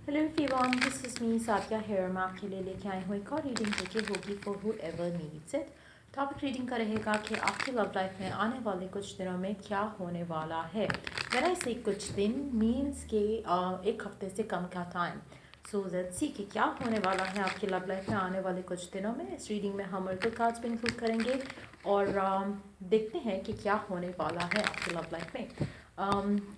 Hello everyone, this is me Sadia here. मैं आपके लिए लेके आई हूँ एक और रीडिंग जो कि होगी for who ever needs it. Topic reading का रहेगा कि आपकी लव लाइफ में आने वाले कुछ दिनों में क्या होने वाला है। मैंने इसे कुछ दिन मीन्स के एक हफ्ते से कम का टाइम। सो लेट्स सी कि क्या होने वाला है आपकी लव लाइफ में आने वाले कुछ दिनों में। इस रीडिंग में हम मल्टीपल कार्ड्स भी इंक्लूड करेंगे और देखते हैं कि क्या होने वाला है आपकी लव लाइफ में।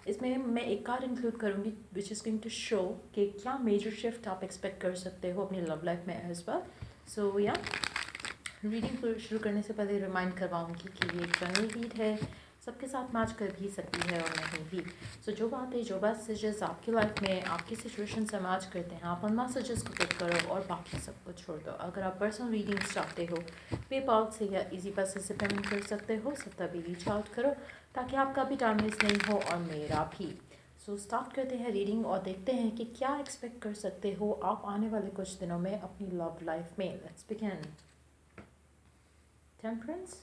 इसमें मैं एक कार्ड इंक्लूड करूँगी which is going to show कि क्या मेजर शिफ्ट आप एक्सपेक्ट कर सकते हो अपनी लव लाइफ में एज वेल। सो या रीडिंग शुरू करने से पहले रिमाइंड करवाऊँगी कि ये एक जनरल रीड है, सबके साथ मैच कर भी सकती है और नहीं भी। सो जो बातें जो मैसेजेस आपकी लाइफ में आपकी सिचुएशन से मैच करते हैं, आप उन मैसेजेस को पिक करो और बाकी सब कुछ छोड़ दो। अगर आप पर्सनल रीडिंग्स चाहते हो पेपाल से या इजी पैसे से पेमेंट कर सकते हो, सब तभी रीच आउट करो ताकि आपका भी टाइम वेस्ट नहीं हो और मेरा भी। सो स्टार्ट करते हैं रीडिंग और देखते हैं कि क्या एक्सपेक्ट कर सकते हो आप आने वाले कुछ दिनों में अपनी लव लाइफ में। Let's begin. Temperance,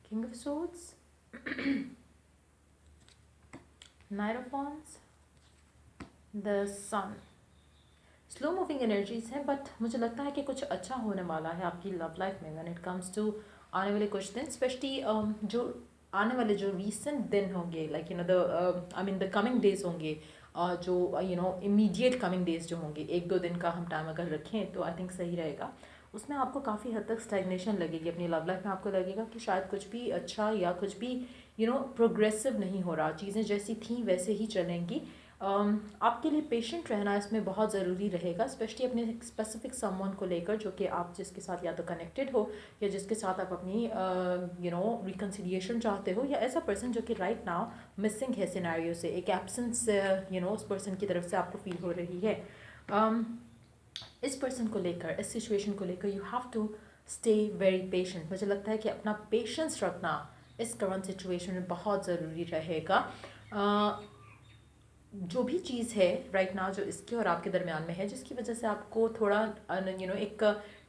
king of swords, knight of wands, the sun. Slow moving energies हैं बट मुझे लगता है कि कुछ अच्छा होने वाला है आपकी लव लाइफ में व्हेन इट कम्स टू आने वाले कुछ दिन, स्पेशली जो आने वाले जो रीसेंट दिन होंगे, like the I mean the coming days होंगे, जो इमीडिएट कमिंग डेज जो होंगे, एक दो दिन का हम टाइम अगर रखें तो आई थिंक सही रहेगा। उसमें आपको काफ़ी हद तक स्टैग्नेशन लगेगी अपनी लव लाइफ में। आपको लगेगा कि शायद कुछ भी अच्छा या कुछ भी प्रोग्रेसिव नहीं हो रहा, चीज़ें जैसी थी वैसे ही चलेंगी। आपके लिए पेशेंट रहना इसमें बहुत ज़रूरी रहेगा, स्पेशली अपने स्पेसिफिक समवन को लेकर जो कि आप जिसके साथ या तो कनेक्टेड हो या जिसके साथ आप अपनी रिकन्सिलिएशन चाहते हो, या ऐसा पर्सन जो कि राइट नाउ मिसिंग है सिनेरियो से, एक एब्सेंस उस पर्सन की तरफ से आपको फील हो रही है। इस पर्सन को लेकर, इस सिचुएशन को लेकर you have to stay very patient. मुझे लगता है कि अपना पेशेंस रखना इस करंट सिचुएशन में बहुत ज़रूरी रहेगा। जो भी चीज़ है राइट नाउ जो इसके और आपके दरमियान में है, जिसकी वजह से आपको थोड़ा एक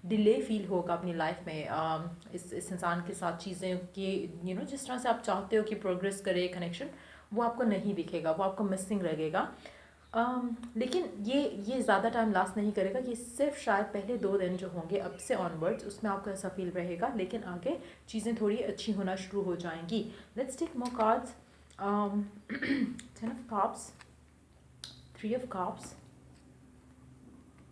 डिले फील होगा अपनी लाइफ में, इस इंसान के साथ चीज़ें कि जिस तरह से आप चाहते हो कि प्रोग्रेस करे कनेक्शन, वो आपको नहीं दिखेगा, वो आपको मिसिंग लगेगा। लेकिन ये ज़्यादा टाइम लास्ट नहीं करेगा, ये सिर्फ शायद पहले 2 दिन जो होंगे अब से ऑनवर्ड्स, उसमें आपको ऐसा फील रहेगा, लेकिन आगे चीज़ें थोड़ी अच्छी होना शुरू हो जाएंगी। Let's take more cards. 10 of cups, 3 of cups,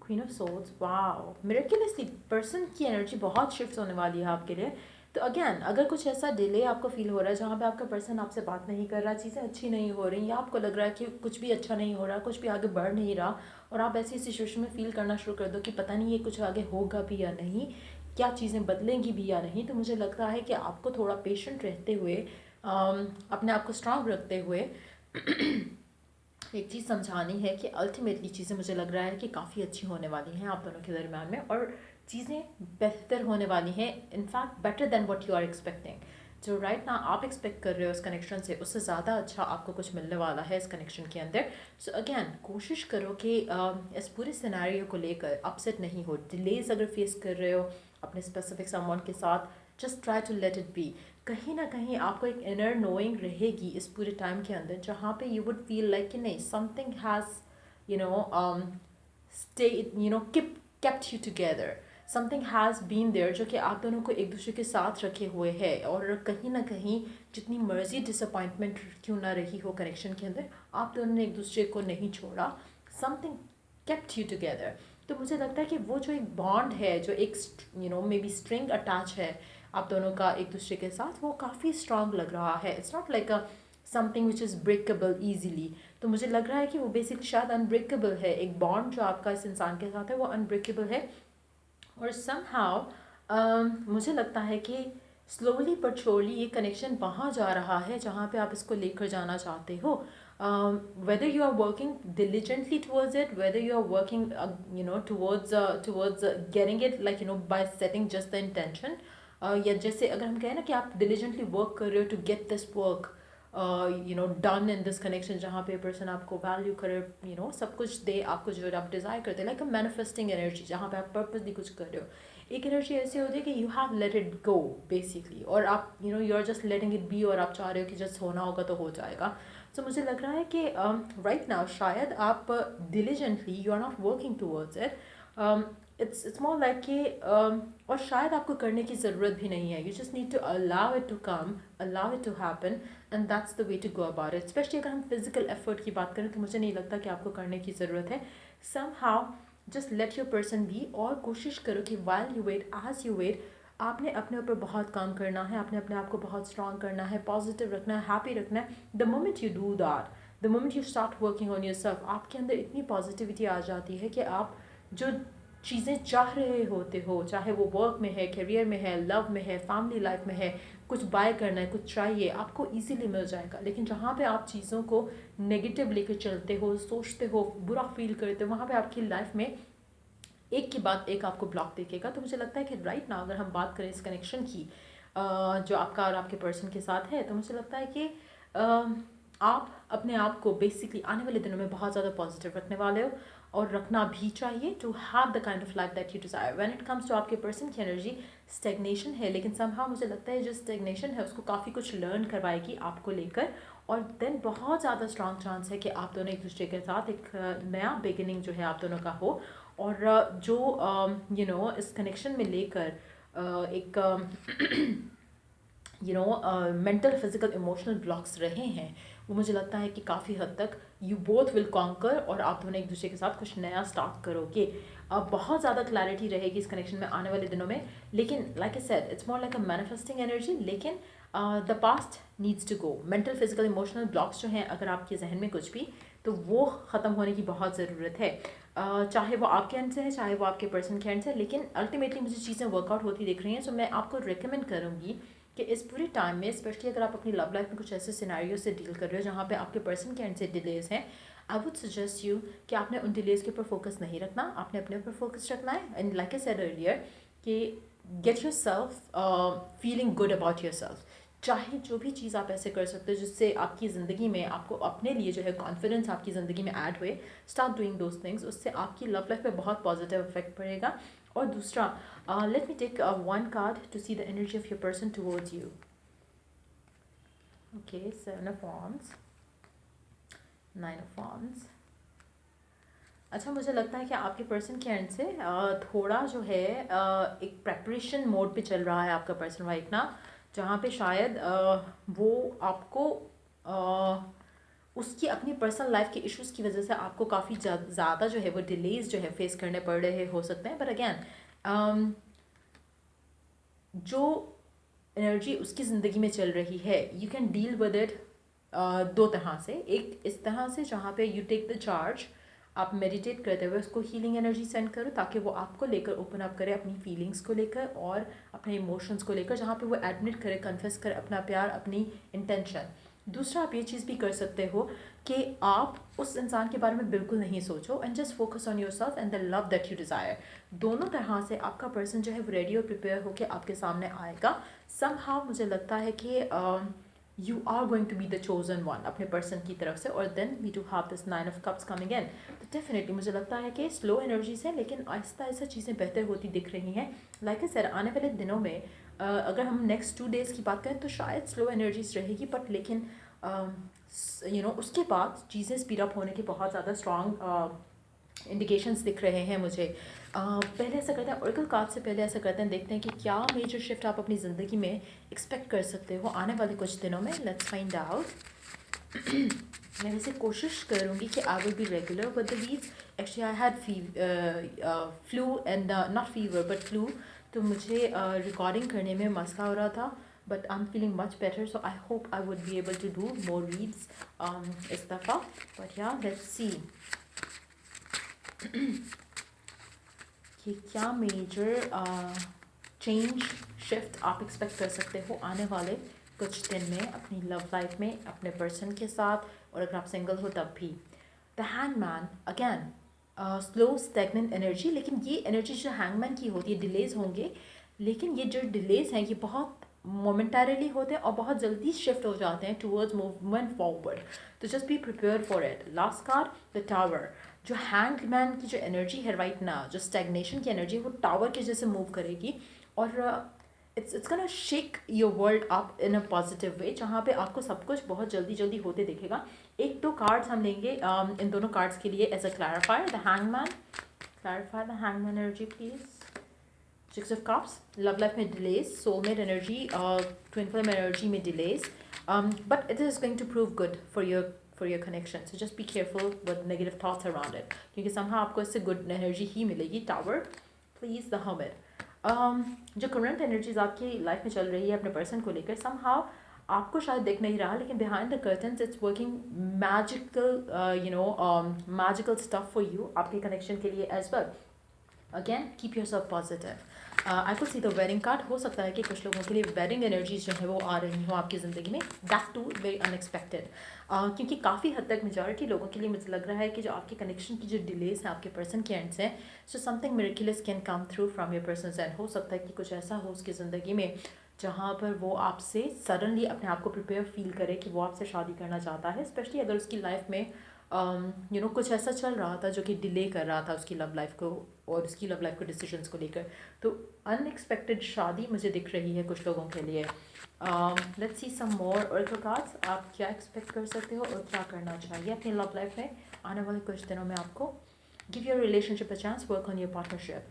queen of souls. Wow, miraculously person की एनर्जी बहुत शिफ्ट होने वाली है आपके लिए। तो अगेन, अगर कुछ ऐसा डिले आपको फील हो रहा है जहाँ पे आपका पर्सन आपसे बात नहीं कर रहा, चीज़ें अच्छी नहीं हो रही, या आपको लग रहा है कि कुछ भी अच्छा नहीं हो रहा, कुछ भी आगे बढ़ नहीं रहा, और आप ऐसी सिचुएशन में फील करना शुरू कर दो कि पता नहीं ये कुछ आगे होगा भी या नहीं, क्या चीज़ें बदलेंगी भी या नहीं, तो मुझे लगता है कि आपको थोड़ा पेशेंट रहते हुए, अपने आप को स्ट्रांग रखते हुए एक चीज़ समझानी है कि अल्टीमेटली चीज़ें मुझे लग रहा है कि काफ़ी अच्छी होने वाली हैं आप दोनों के दरम्यान में, और चीज़ें बेहतर होने वाली हैं, in fact better than what you are expecting. जो राइट ना आप एक्सपेक्ट कर रहे हो इस कनेक्शन से, उससे ज़्यादा अच्छा आपको कुछ मिलने वाला है इस कनेक्शन के अंदर। सो अगेन, कोशिश करो कि इस पूरे सिनेरियो को लेकर अपसेट नहीं हो। डिलेज अगर फेस कर रहे हो अपने स्पेसिफिक समवन के साथ, just try to let it be. कहीं ना कहीं आपको एक इनर नोइंग रहेगी इस पूरे टाइम के अंदर, जहाँ पे यू वुड फील लाइक कि नहीं, something has you know stay kept you together, something has been there, जो कि आप दोनों को एक दूसरे के साथ रखे हुए है। और कहीं ना कहीं जितनी मर्जी डिसअपॉइंटमेंट क्यों ना रही हो कनेक्शन के अंदर, आप दोनों ने एक दूसरे को नहीं छोड़ा, समथिंग केप्ट यू टुगेदर। तो मुझे लगता है कि वो जो एक बॉन्ड है, जो एक मे बी स्ट्रिंग अटैच है आप दोनों का एक दूसरे के साथ, वो काफ़ी स्ट्रांग लग रहा है। It's not like a something which is breakable easily. तो मुझे लग रहा है कि वो बेसिक शायद अनब्रेकेबल है, एक बॉन्ड जो आपका इस इंसान के साथ है वो अनब्रेकेबल है। और समहाउ मुझे लगता है कि स्लोली बट श्योरली ये कनेक्शन वहाँ जा रहा है जहाँ पे आप इसको लेकर जाना चाहते हो। whether you are working diligently towards it, whether you are working towards getting it, like by setting just the intention, या जैसे अगर हम कहें ना कि आप diligently वर्क कर रहे हो to get this work done in this connection, जहाँ पे पर्सन आपको वैल्यू करे, सब कुछ दे आपको जो आप डिज़ायर करते हैं, लाइक अ मैनिफेस्टिंग एनर्जी, जहाँ पे आप पर्पसली कुछ कर रहे हो। एक एनर्जी ऐसी होती है कि you have let it go basically, और आप you are just letting it be, और आप चाह रहे हो कि जस्ट होना होगा तो हो जाएगा। तो मुझे लग रहा है कि राइट नाउ शायद आप diligently you are not working towards it, it's more like कि और शायद आपको करने की ज़रूरत भी नहीं है, you just need to allow it to come, allow it to happen, and that's the way to go about it. Specially अगर हम फिजिकल एफर्ट की बात करें तो मुझे नहीं लगता कि आपको करने की ज़रूरत है। Somehow just let your person be, और कोशिश करो कि while you wait, as you wait, आपने अपने ऊपर बहुत काम करना है, आपने अपने आप को बहुत स्ट्रॉन्ग करना है, पॉजिटिव रखना है, हैप्पी रखना है। The moment you do that, the moment you start working on yourself, आपके अंदर इतनी पॉजिटिविटी आ जाती है कि आप जो चीज़ें चाह रहे होते हो, चाहे वो वर्क में है, करियर में है, लव में है, फैमिली लाइफ में है, कुछ बाय करना है, कुछ चाहिए, आपको इजीली मिल जाएगा। लेकिन जहाँ पे आप चीज़ों को नेगेटिव लेकर चलते हो, सोचते हो, बुरा फील करते हो, वहाँ पे आपकी लाइफ में एक के बाद एक आपको ब्लॉक दिखेगा। तो मुझे लगता है कि राइट नाउ अगर हम बात करें इस कनेक्शन की जो आपका और आपके पर्सन के साथ है, तो मुझे लगता है कि आप अपने आप को बेसिकली आने वाले दिनों में बहुत ज़्यादा पॉजिटिव रखने वाले हो, और रखना भी चाहिए, to have the kind of life that you desire. When it comes to आपके पर्सन की एनर्जी स्टेगनेशन है, लेकिन समहाउ मुझे लगता है जो स्टेगनेशन है उसको काफ़ी कुछ लर्न करवाएगी आपको लेकर, और देन बहुत ज़्यादा स्ट्रॉन्ग चांस है कि आप दोनों एक दूसरे के साथ एक नया बिगिनिंग जो है आप दोनों का हो। और जो इस कनेक्शन में लेकर एक मेंटल फिजिकल इमोशनल ब्लॉक्स रहे हैं, वो मुझे लगता है कि काफ़ी हद तक यू बोथ विल कॉन्कर, और आप दोनों एक दूसरे के साथ कुछ नया स्टार्ट करोगे। अब बहुत ज़्यादा क्लैरिटी रहेगी इस कनेक्शन में आने वाले दिनों में, लेकिन like I said it's more like a manifesting energy. लेकिन the past needs to go, mental physical emotional blocks जो हैं अगर आपके जहन में कुछ भी, तो वो ख़त्म होने की बहुत ज़रूरत है, चाहे वो आपके एंड से है, चाहे वो आपके पर्सन के एंड से। लेकिन अल्टीमेटली मुझे चीज़ें वर्कआउट होती दिख रही हैं, सो मैं आपको रिकमेंड करूँगी कि इस पूरे टाइम में, स्पेशली अगर आप अपनी लव लाइफ में कुछ ऐसे सिनेरियो से डील कर रहे हो जहाँ पे आपके पर्सन के एंड से डिलेज हैं, आई वुड सजेस्ट यू कि आपने उन डिलेज के ऊपर फोकस नहीं रखना, आपने अपने ऊपर फोकस रखना है। And like I said earlier कि get yourself feeling good about yourself. चाहे जो भी चीज़ आप ऐसे कर सकते हो जिससे आपकी ज़िंदगी में आपको अपने लिए जो है कॉन्फिडेंस आपकी ज़िंदगी में ऐड हुए, स्टार्ट डूइंग दोज थिंग्स, उससे आपकी लव लाइफ पे बहुत पॉजिटिव इफेक्ट पड़ेगा। और दूसरा, let me take one card to see the energy of your person towards you. Okay, 7 of wands, 9 of wands. अच्छा, मुझे लगता है कि आपके पर्सन के एंड से थोड़ा जो है एक प्रेपरेशन मोड पे चल रहा है आपका पर्सन राइट ना, जहाँ पे शायद वो आपको उसकी अपनी पर्सनल लाइफ के इश्यूज़ की वजह से आपको काफ़ी ज़्यादा जो है वो डिलेज जो है फेस करने पड़ रहे हो सकते हैं। बट अगेन जो एनर्जी उसकी ज़िंदगी में चल रही है, you can deal with it दो तरह से। एक इस तरह से जहाँ पे यू टेक द चार्ज, आप मेडिटेट करते हुए उसको हीलिंग एनर्जी सेंड करो ताकि वो आपको लेकर ओपन अप करे अपनी फीलिंग्स को लेकर और अपने इमोशंस को लेकर, जहाँ पे वो एडमिट करे, कन्फेस करे अपना प्यार, अपनी इंटेंशन। दूसरा, आप ये चीज़ भी कर सकते हो कि आप उस इंसान के बारे में बिल्कुल नहीं सोचो, and just focus on your self and the love that you desire. दोनों तरह से आपका पर्सन जो है वो रेडी और प्रिपेयर होकर आपके सामने आएगा। समहाउ मुझे लगता है कि you are going to be the chosen one अपने पर्सन की तरफ से। और then we too have this 9 of cups coming in. तो डेफिनेटली मुझे लगता है कि स्लो एनर्जीज है, लेकिन आहिस्ता आहिस्ता चीज़ें बेहतर होती दिख रही हैं। लाइक आई सेड, आने वाले दिनों में अगर हम नेक्स्ट 2 डेज़ की बात करें तो शायद स्लो एनर्जीज रहेगी, बट लेकिन उसके बाद चीज़ें स्पीड अप होने के बहुत ज़्यादा स्ट्रॉन्ग इंडिकेशंस दिख रहे हैं मुझे। पहले ऐसा करते हैं, ओरेकल कार्ड से पहले ऐसा करते हैं, देखते हैं कि क्या मेजर शिफ्ट आप अपनी ज़िंदगी में एक्सपेक्ट कर सकते हो आने वाले कुछ दिनों में। Let's find out. मैं वैसे कोशिश करूँगी कि I will be regular with the weeds. Actually I had flu and not fever but flu, तो मुझे रिकॉर्डिंग करने में मसला हो रहा था, but I'm feeling much better, so I hope I would be able to do more reads इस दफ़ा। but yeah, let's see कि क्या मेजर चेंज शिफ्ट आप एक्सपेक्ट कर सकते हो आने वाले कुछ दिन में अपनी लव लाइफ में अपने पर्सन के साथ, और अगर आप सिंगल हो तब भी। The hangman again, slow stagnant energy, लेकिन ये एनर्जी जो हैंगमैन की होती है, डिलेज होंगे, लेकिन ये जो डिलेज हैं ये बहुत मोमेंटरीली होते हैं और बहुत जल्दी शिफ्ट हो जाते हैं टूवर्ड्स मूवमेंट फॉरवर्ड। तो just be prepare for it. Last card, the tower. जो हैंगमैन की जो एनर्जी है राइट नाउ, जो स्टैग्नेशन की एनर्जी, वो टावर के जैसे मूव करेगी, और it's gonna shake your world up in a positive way, जहाँ पे आपको सब कुछ बहुत जल्दी जल्दी होते दिखेगा। एक दो कार्ड्स हम लेंगे इन दोनों कार्ड्स के लिए as a clarifier. The hangman, clarify the hangman energy please. Six of Cups, love life में delays, soulmate energy, twin flame energy में delays, but it is going to prove good for your connection. So just be careful with negative thoughts around it. क्योंकि somehow आपको इससे good energy ही मिलेगी. Tower, please the Hermit. जो current energies आपकी life में चल रही है अपने person को लेकर, somehow आपको शायद दिख नहीं रहा, लेकिन behind the curtains it's working magical, magical stuff for you आपके connection के लिए as well. Again keep your self positive. I could see the wedding card. हो सकता है कि कुछ लोगों के लिए वेडिंग एनर्जीज जो है वो आ रही हो आपकी ज़िंदगी में. That too very unexpected. क्योंकि काफ़ी हद तक मेजॉरिटी लोगों के लिए मुझे लग रहा है कि जो आपके कनेक्शन की जो डिलेस हैं आपके पर्सन के एंड से, so something miraculous can come through from your person and. हो सकता है कि कुछ ऐसा हो उसकी ज़िंदगी में जहाँ पर वो आपसे सडनली अपने आप को प्रिपेयर फील करे कि वो आपसे शादी करना चाहता है. स्पेशली अगर उसकी लाइफ में कुछ ऐसा चल रहा था जो कि डिले कर रहा था उसकी लव लाइफ को और उसकी लव लाइफ को डिसीजंस को लेकर. तो अनएक्सपेक्टेड शादी मुझे दिख रही है कुछ लोगों के लिए. Let's see some more oracle cards. आप क्या एक्सपेक्ट कर सकते हो और क्या करना चाहिए अपनी लव लाइफ में आने वाले कुछ दिनों में आपको. Give your relationship a chance, work on your partnership.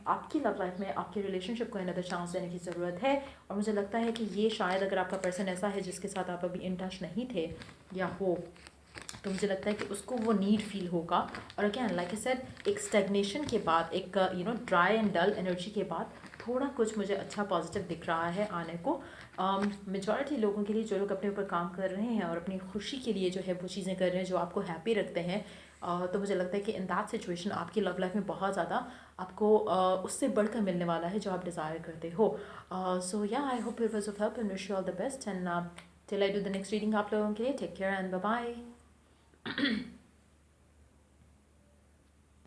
आपकी लव लाइफ में आपके रिलेशनशिप को अनदर चांस देने की ज़रूरत है. और मुझे लगता है कि ये शायद अगर आपका पर्सन ऐसा है जिसके साथ आप अभी इन टच नहीं थे या हो, तो मुझे लगता है कि उसको वो नीड फील होगा. और अगेन लाइक आई सेड, एक स्टेगनेशन के बाद, एक ड्राई एंड डल एनर्जी के बाद थोड़ा कुछ मुझे अच्छा पॉजिटिव दिख रहा है आने को. मेजॉरिटी लोगों के लिए जो लोग अपने ऊपर काम कर रहे हैं और अपनी खुशी के लिए जो है वो चीज़ें कर रहे हैं जो आपको हैप्पी रखते हैं, तो मुझे लगता है कि इन दैट सिचुएशन आपकी लव लाइफ में बहुत ज़्यादा आपको उससे बढ़कर मिलने वाला है जो आप डिज़ायर करते हो. So yeah I hope it was of help and wish you all the best. And till I do the next reading आप लोगों के लिए take care and bye bye.